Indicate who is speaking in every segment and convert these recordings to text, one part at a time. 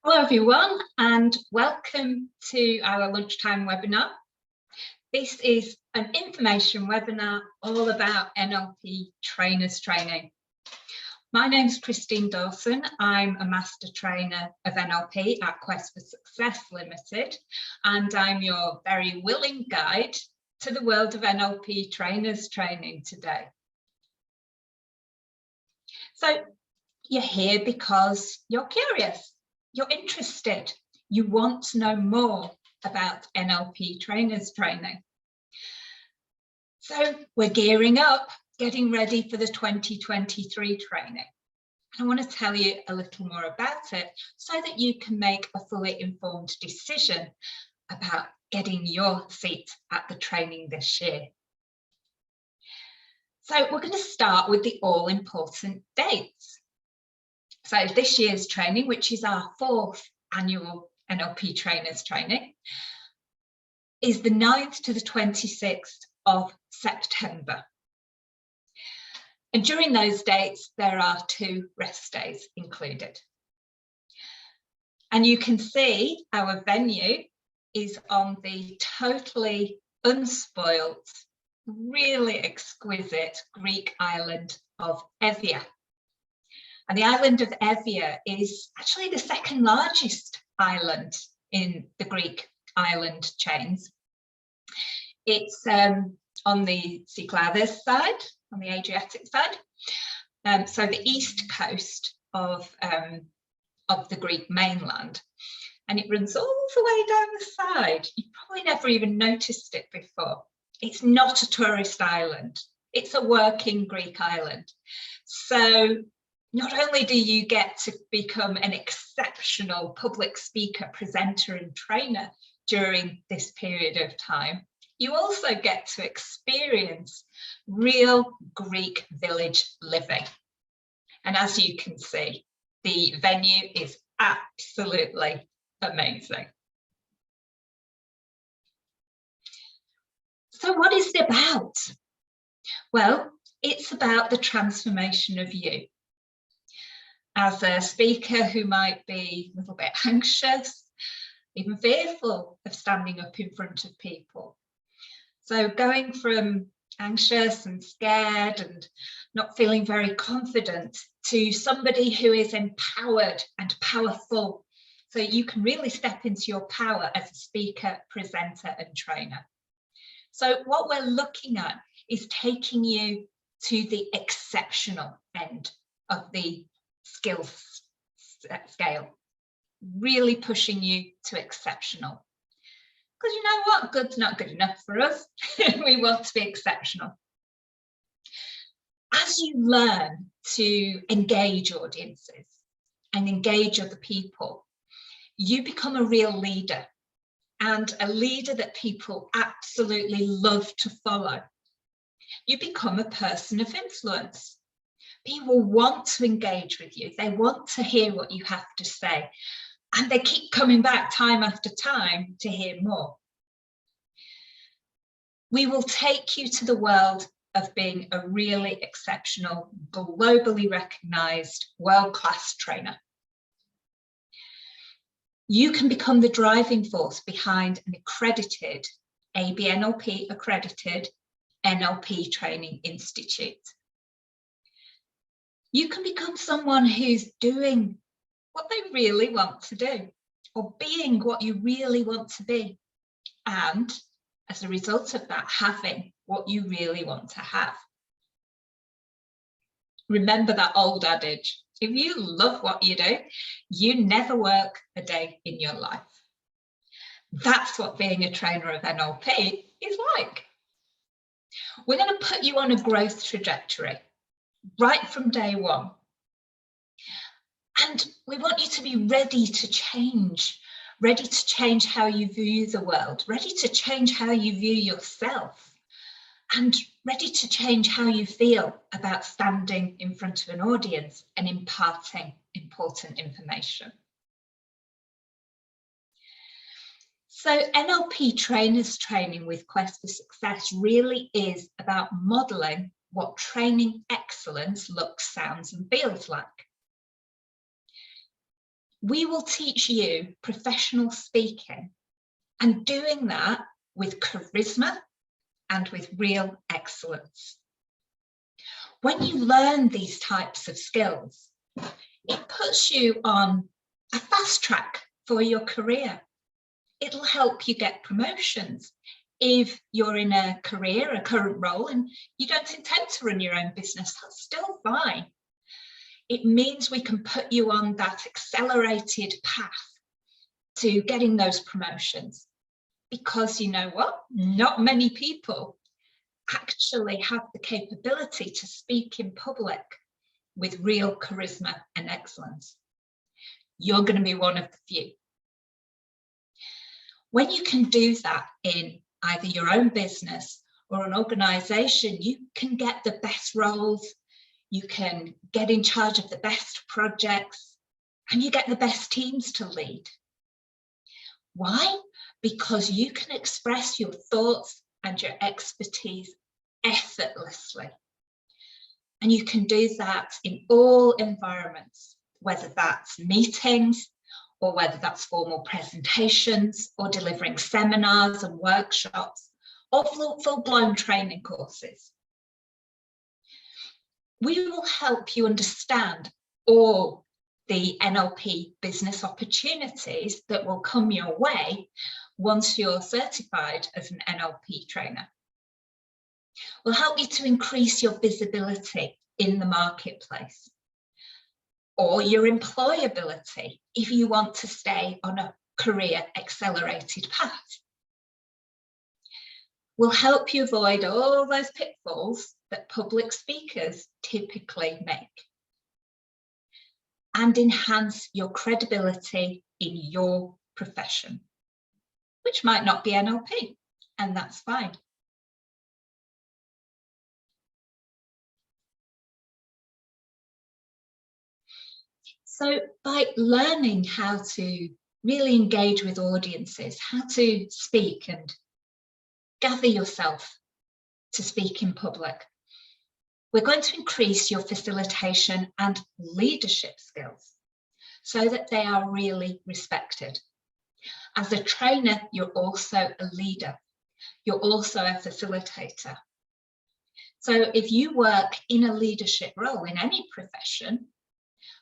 Speaker 1: Hello everyone, and welcome to our lunchtime webinar. This is an information webinar all about NLP Trainers Training. My name is Dawson. I'm a Master Trainer of NLP at Quest for Success Ltd, and I'm your very willing guide to the world of NLP Trainers Training today. So you're here because you're curious. You're interested, you want to know more about NLP Trainers Training. So we're gearing up, getting ready for the 2023 training. I want to tell you a little more about it so that you can make a fully informed decision about getting your seat at the training this year. So we're going to start with the all-important dates. So this year's training, which is our 4th annual NLP Trainers Training, is the 9th to the 26th of September. And during those dates, there are 2 rest days included. And you can see our venue is on the totally unspoilt, really exquisite Greek island of Evia. And the island of Evia is actually the 2nd largest island in the Greek island chains. It's on the Cyclades side, on the Adriatic side, so the east coast of the Greek mainland. And it runs all the way down the side. You probably never even noticed it before. It's not a tourist island. It's a working Greek island. So not only do you get to become an exceptional public speaker, presenter and trainer during this period of time, you also get to experience real Greek village living. And as you can see, the venue is absolutely amazing. So what is it about? Well, it's about the transformation of you. As a speaker who might be a little bit anxious, even fearful of standing up in front of people. So going from anxious and scared and not feeling very confident to somebody who is empowered and powerful. So you can really step into your power as a speaker, presenter and trainer. So what we're looking at is taking you to the exceptional end of the skills scale, really pushing you to exceptional. Because you know what, good's not good enough for us. We want to be exceptional. As you learn to engage audiences and engage other people, you become a real leader, and a leader that people absolutely love to follow. You become a person of influence. People want to engage with you. They want to hear what you have to say. And they keep coming back time after time to hear more. We will take you to the world of being a really exceptional, globally recognized, world-class trainer. You can become the driving force behind an accredited, ABNLP accredited NLP Training Institute. You can become someone who's doing what they really want to do, or being what you really want to be, and as a result of that, having what you really want to have. Remember that old adage, if you love what you do, you never work a day in your life. That's what being a trainer of NLP is like. We're going to put you on a growth trajectory right from day one. And we want you to be ready to change how you view the world, ready to change how you view yourself, and ready to change how you feel about standing in front of an audience and imparting important information. So NLP Trainers Training with Quest for Success really is about modelling what training excellence looks, sounds and feels like. We will teach you professional speaking, and doing that with charisma and with real excellence. When you learn these types of skills, it puts you on a fast track for your career. It'll help you get promotions. If you're in a current role, and you don't intend to run your own business, that's still fine. It means we can put you on that accelerated path to getting those promotions. Because you know what? Not many people actually have the capability to speak in public with real charisma and excellence. You're going to be one of the few. When you can do that in either your own business or an organization, you can get the best roles, you can get in charge of the best projects, and you get the best teams to lead. Why? Because you can express your thoughts and your expertise effortlessly. And you can do that in all environments, whether that's meetings, or whether that's formal presentations, or delivering seminars and workshops, or full-blown training courses. We will help you understand all the NLP business opportunities that will come your way once you're certified as an NLP trainer. We'll help you to increase your visibility in the marketplace, or your employability if you want to stay on a career accelerated path. We'll help you avoid all those pitfalls that public speakers typically make, and enhance your credibility in your profession, which might not be NLP, and that's fine. So by learning how to really engage with audiences, how to speak and gather yourself to speak in public, we're going to increase your facilitation and leadership skills so that they are really respected. As a trainer, you're also a leader. You're also a facilitator. So if you work in a leadership role in any profession,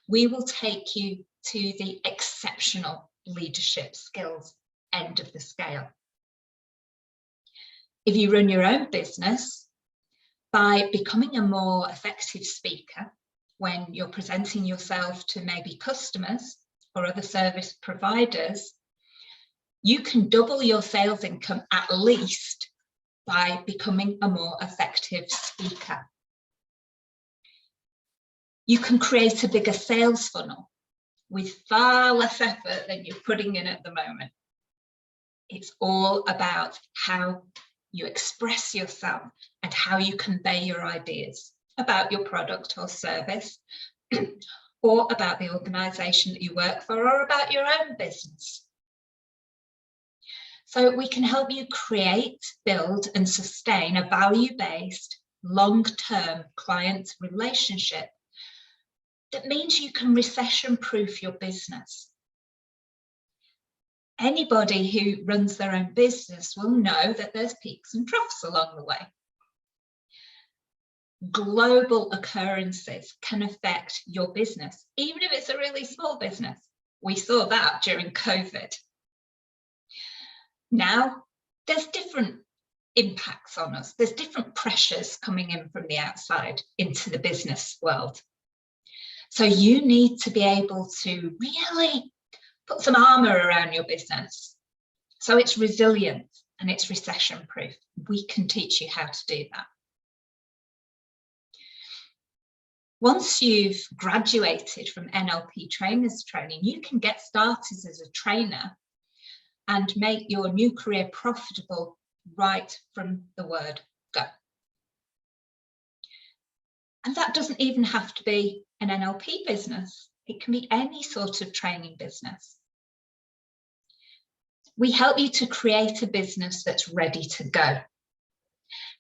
Speaker 1: we will take you to the exceptional leadership skills end of the scale. If you run your own business, by becoming a more effective speaker when you're presenting yourself to maybe customers or other service providers, you can double your sales income at least by becoming a more effective speaker. You can create a bigger sales funnel with far less effort than you're putting in at the moment. It's all about how you express yourself and how you convey your ideas about your product or service, or about the organisation that you work for, or about your own business. So we can help you create, build and sustain a value-based, long-term client relationship that means you can recession-proof your business. Anybody who runs their own business will know that there's peaks and troughs along the way. Global occurrences can affect your business, even if it's a really small business. We saw that during COVID. Now, there's different impacts on us. There's different pressures coming in from the outside into the business world. So you need to be able to really put some armor around your business so it's resilient and it's recession proof. We can teach you how to do that. Once you've graduated from NLP Trainers Training, you can get started as a trainer and make your new career profitable right from the word go. And that doesn't even have to be an NLP business. It can be any sort of training business. We help you to create a business that's ready to go.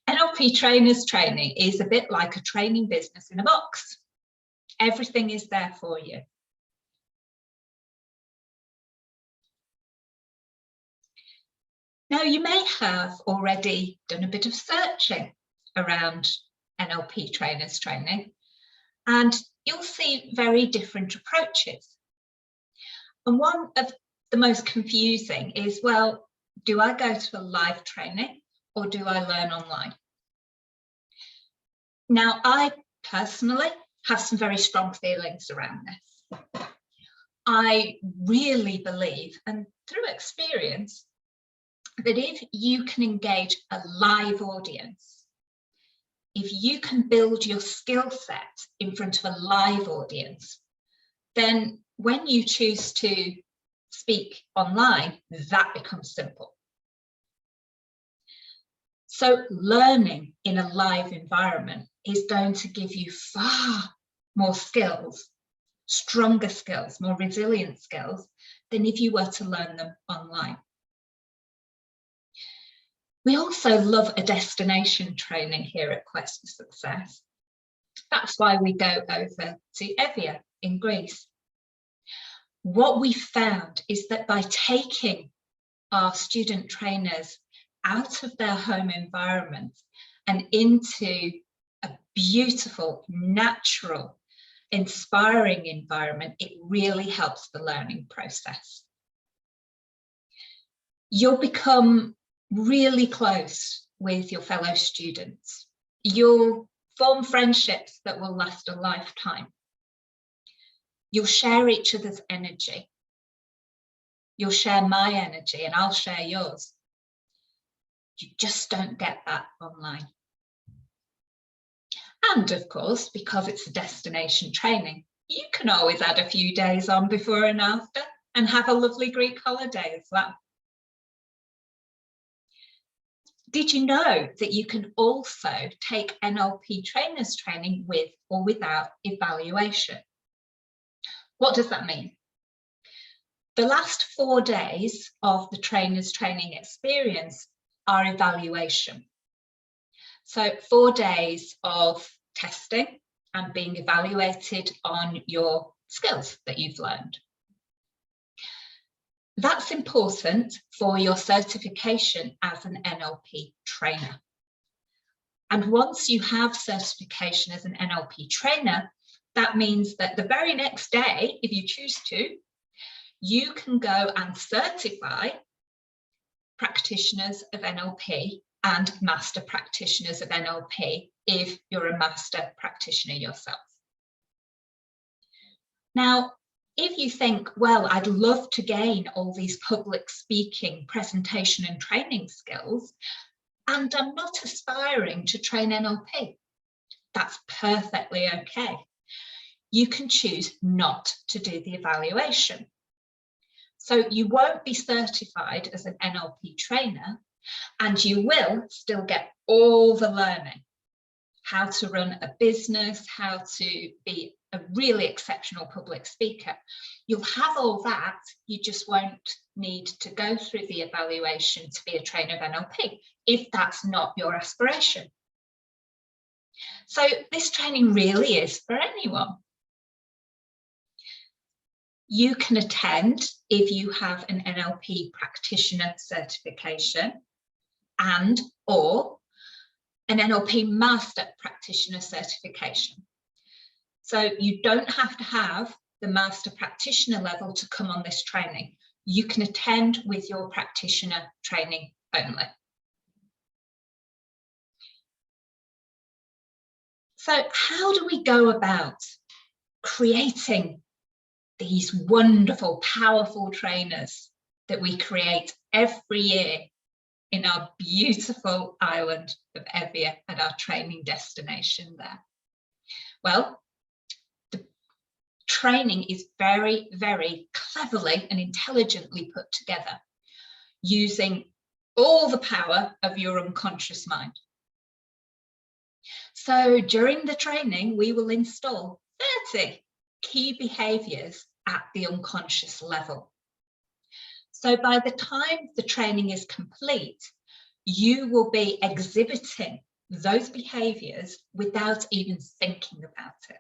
Speaker 1: NLP Trainers Training is a bit like a training business in a box. Everything is there for you. Now, you may have already done a bit of searching around NLP Trainers Training, and you'll see very different approaches. And one of the most confusing is, well, do I go to a live training or do I learn online? Now, I personally have some very strong feelings around this. I really believe, and through experience, that if you can engage a live audience, if you can build your skill set in front of a live audience, then when you choose to speak online, that becomes simple. So learning in a live environment is going to give you far more skills, stronger skills, more resilient skills than if you were to learn them online. We also love a destination training here at Quest for Success. That's why we go over to Evia in Greece. What we found is that by taking our student trainers out of their home environment and into a beautiful, natural, inspiring environment, it really helps the learning process. You'll become really close with your fellow students. You'll form friendships that will last a lifetime. You'll share each other's energy. You'll share my energy and I'll share yours. You just don't get that online. And of course, because it's a destination training, you can always add a few days on before and after and have a lovely Greek holiday as well. Did you know that you can also take NLP Trainers Training with or without evaluation? What does that mean? The last 4 days of the Trainers Training experience are evaluation. So 4 days of testing and being evaluated on your skills that you've learned. That's important for your certification as an NLP trainer. And once you have certification as an NLP trainer, that means that the very next day, if you choose to, you can go and certify practitioners of NLP and master practitioners of NLP if you're a master practitioner yourself. Now, if you think, well, I'd love to gain all these public speaking, presentation and training skills, and I'm not aspiring to train NLP, that's perfectly okay. You can choose not to do the evaluation. So you won't be certified as an NLP trainer, and you will still get all the learning, how to run a business, how to be a really exceptional public speaker. You'll have all that, you just won't need to go through the evaluation to be a trainer of NLP, if that's not your aspiration. So this training really is for anyone. You can attend if you have an NLP practitioner certification and or an NLP master practitioner certification. So you don't have to have the master practitioner level to come on this training. You can attend with your practitioner training only. So how do we go about creating these wonderful, powerful trainers that we create every year in our beautiful island of Evia at our training destination there? Well, the training is very, very cleverly and intelligently put together using all the power of your unconscious mind. So during the training, we will install 30 key behaviours at the unconscious level. So by the time the training is complete, you will be exhibiting those behaviours without even thinking about it.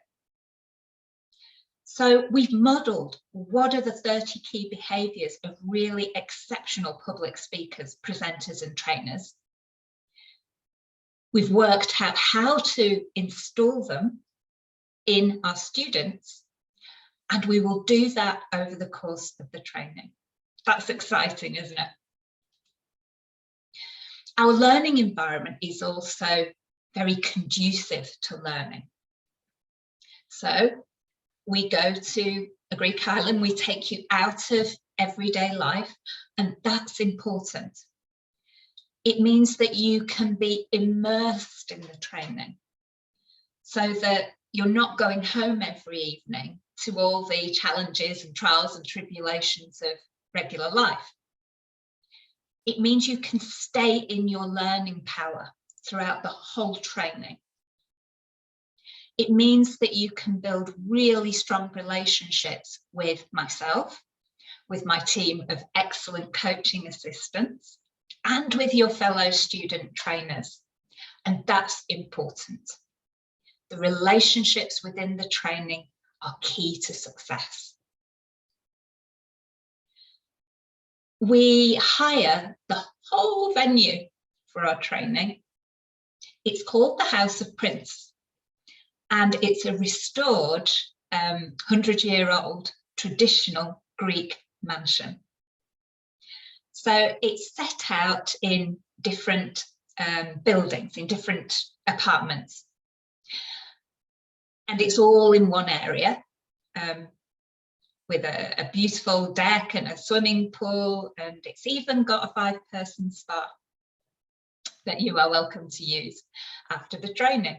Speaker 1: So we've modelled what are the 30 key behaviours of really exceptional public speakers, presenters and trainers. We've worked out how to install them in our students, and we will do that over the course of the training. That's exciting, isn't it? Our learning environment is also very conducive to learning. So we go to a Greek island, we take you out of everyday life, and that's important. It means that you can be immersed in the training so that you're not going home every evening to all the challenges and trials and tribulations of regular life. It means you can stay in your learning power throughout the whole training. It means that you can build really strong relationships with myself, with my team of excellent coaching assistants, and with your fellow student trainers. And that's important. The relationships within the training are key to success. We hire the whole venue for our training. It's called the House of Prince, and it's a restored 100-year-old traditional Greek mansion. So it's set out in different buildings, in different apartments. And it's all in one area with a beautiful deck and a swimming pool, and it's even got a 5-person spa that you are welcome to use after the training.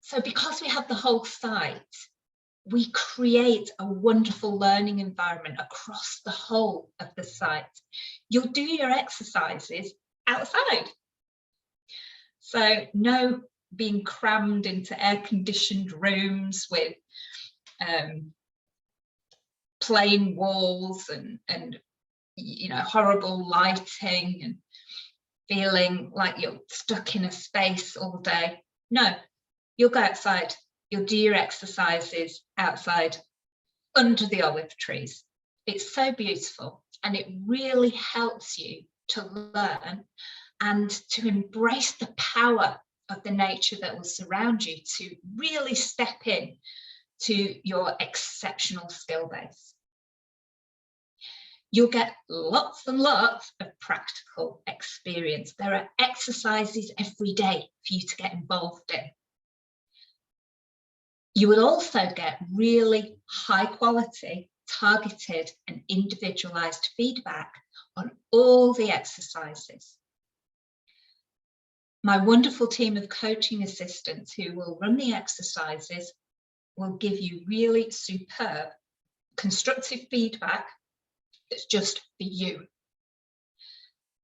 Speaker 1: So because we have the whole site, we create a wonderful learning environment across the whole of the site. You'll do your exercises outside. So no being crammed into air-conditioned rooms with plain walls and you know, horrible lighting and feeling like you're stuck in a space all day. No, you'll go outside. You'll do your exercises outside under the olive trees. It's so beautiful, and it really helps you to learn and to embrace the power of the nature that will surround you, to really step in to your exceptional skill base. You'll get lots and lots of practical experience. There are exercises every day for you to get involved in. You will also get really high quality, targeted and individualized feedback on all the exercises. My wonderful team of coaching assistants who will run the exercises will give you really superb constructive feedback that's just for you.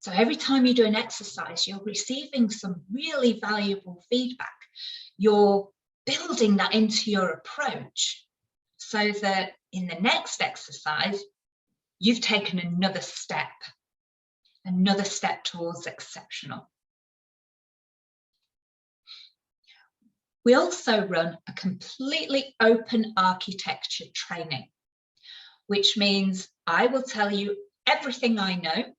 Speaker 1: So every time you do an exercise, you're receiving some really valuable feedback. You're building that into your approach so that in the next exercise, you've taken another step towards exceptional. We also run a completely open architecture training, which means I will tell you everything I know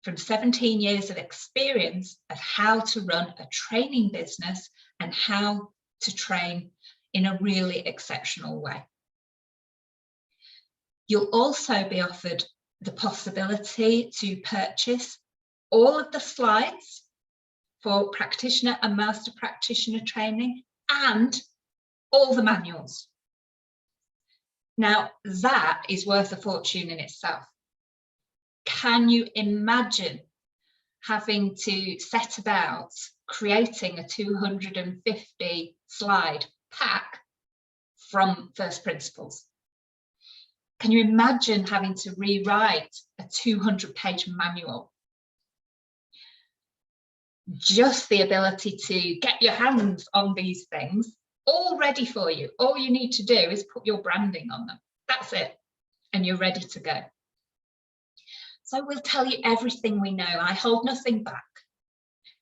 Speaker 1: from 17 years of experience of how to run a training business and how to train in a really exceptional way. You'll also be offered the possibility to purchase all of the slides for practitioner and master practitioner training and all the manuals. Now, that is worth a fortune in itself. Can you imagine having to set about creating a 250 slide pack from first principles? Can you imagine having to rewrite a 200-page manual? Just the ability to get your hands on these things all ready for you. All you need to do is put your branding on them. That's it. And you're ready to go. So we'll tell you everything we know. I hold nothing back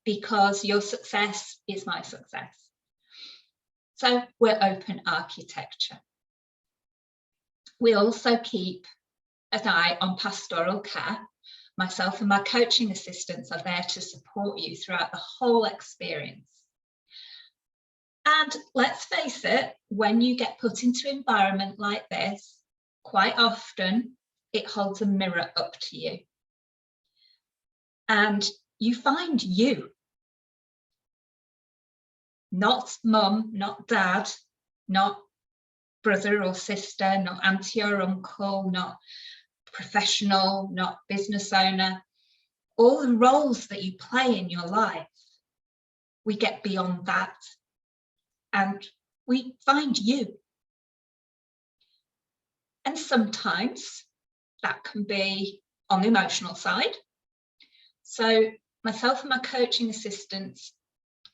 Speaker 1: because your success is my success. So we're open architecture. We also keep an eye on pastoral care. Myself and my coaching assistants are there to support you throughout the whole experience. And let's face it, when you get put into an environment like this, quite often it holds a mirror up to you. And you find you. Not mum, not dad, not brother or sister, not auntie or uncle, not professional, not business owner. All the roles that you play in your life, we get beyond that and we find you. And sometimes that can be on the emotional side. So myself and my coaching assistants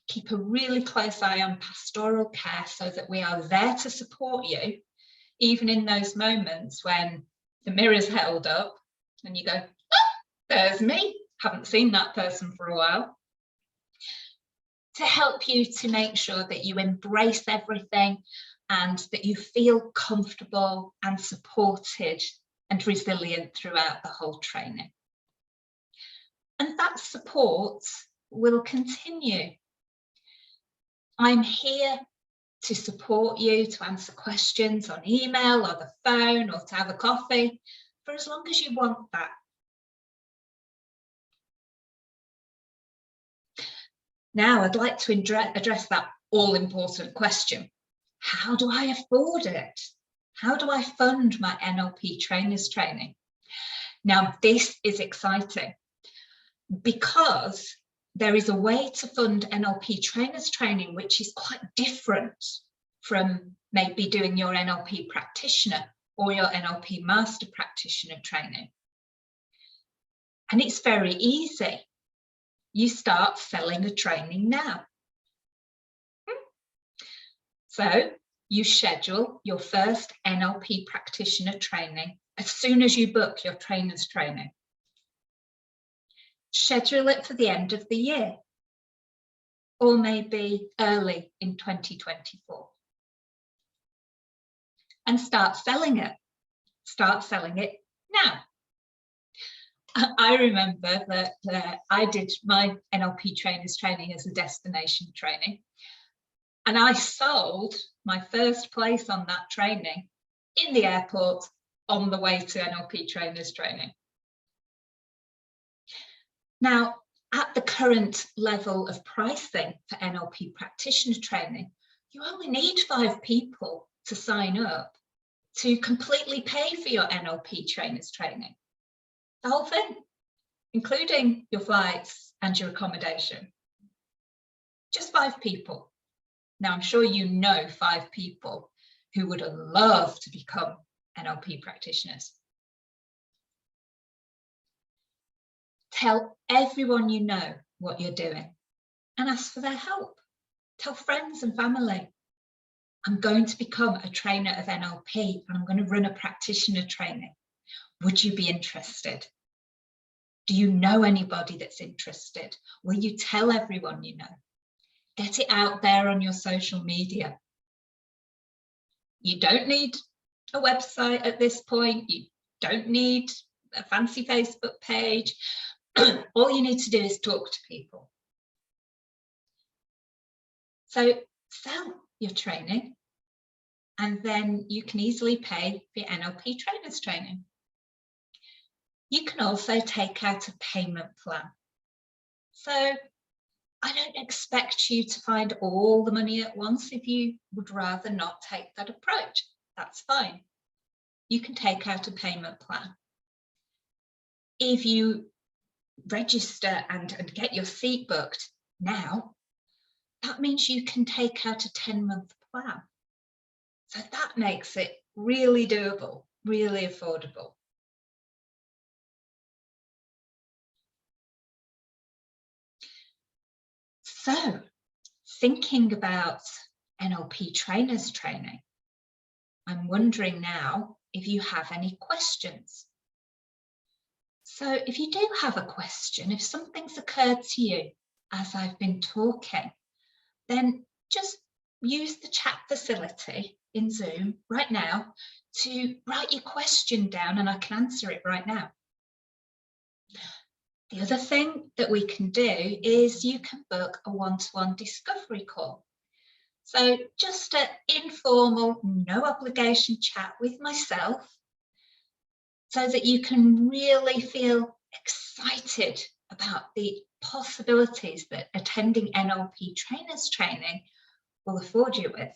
Speaker 1: keep a really close eye on pastoral care so that we are there to support you, even in those moments when the mirror's held up and you go, oh, there's me, haven't seen that person for a while. To help you to make sure that you embrace everything and that you feel comfortable and supported and resilient throughout the whole training. And that support will continue. I'm here to support you, to answer questions on email or the phone or to have a coffee for as long as you want that. Now, I'd like to address that all-important question. How do I afford it? How do I fund my NLP Trainers Training? Now, this is exciting because there is a way to fund NLP Trainers Training which is quite different from maybe doing your NLP practitioner or your NLP Master Practitioner training. And it's very easy. You start selling a training now. So you schedule your first NLP practitioner training as soon as you book your trainer's training. Schedule it for the end of the year, or maybe early in 2024. And start selling it. Start selling it now. I remember that I did my NLP Trainers Training as a destination training. And I sold my first place on that training in the airport on the way to NLP Trainers Training. Now, at the current level of pricing for NLP practitioner training, you only need 5 people to sign up to completely pay for your NLP Trainers Training. The whole thing, including your flights and your accommodation. Just 5 people. Now, I'm sure you know 5 people who would love to become NLP practitioners. Tell everyone you know what you're doing and ask for their help. Tell friends and family. I'm going to become a trainer of NLP and I'm going to run a practitioner training. Would you be interested? Do you know anybody that's interested? Will you tell everyone you know? Get it out there on your social media. You don't need a website at this point. You don't need a fancy Facebook page. All you need to do is talk to people. So sell your training and then you can easily pay for your NLP Trainers Training. You can also take out a payment plan. So I don't expect you to find all the money at once. If you would rather not take that approach, that's fine. You can take out a payment plan. If you register and get your seat booked now, that means you can take out a 10-month plan. So that makes it really doable, really affordable. So, thinking about NLP Trainers Training, I'm wondering now if you have any questions. So if you do have a question, if something's occurred to you as I've been talking, then just use the chat facility in Zoom right now to write your question down and I can answer it right now. The other thing that we can do is you can book a one-to-one discovery call. So just an informal, no obligation chat with myself so that you can really feel excited about the possibilities that attending NLP Trainers Training will afford you with.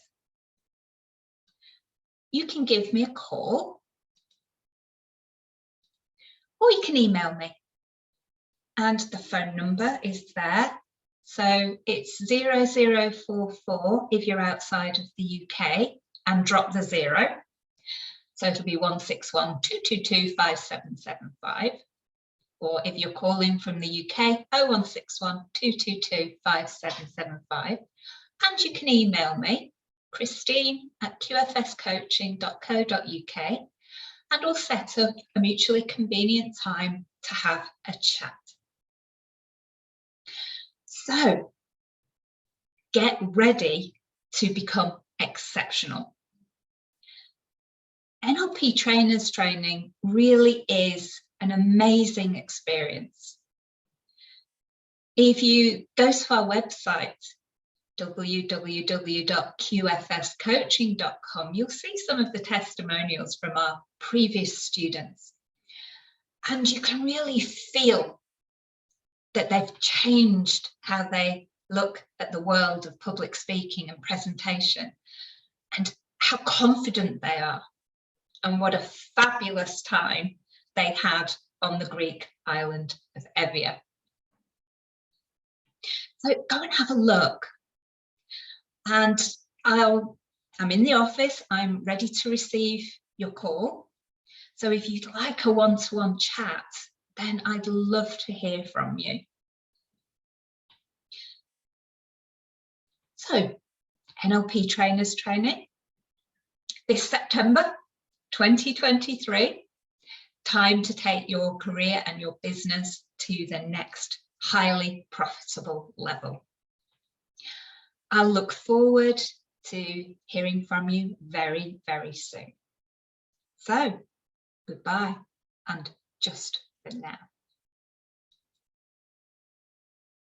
Speaker 1: You can give me a call or you can email me. And the phone number is there. So it's 0044 if you're outside of the UK and drop the 0. So it'll be 161 222 5775. Or if you're calling from the UK, 0161 222 5775. And you can email me, christine@qfscoaching.co.uk, and we'll set up a mutually convenient time to have a chat. So get ready to become exceptional. NLP Trainers Training really is an amazing experience. If you go to our website, www.qfscoaching.com, you'll see some of the testimonials from our previous students. And you can really feel that they've changed how they look at the world of public speaking and presentation, and how confident they are, and what a fabulous time they had on the Greek island of Evia. So go and have a look. And I'm in the office, I'm ready to receive your call. So if you'd like a one-to-one chat, then I'd love to hear from you. So, NLP Trainers Training, this September 2023, time to take your career and your business to the next highly profitable level. I'll look forward to hearing from you very, very soon. So, goodbye, and just for now.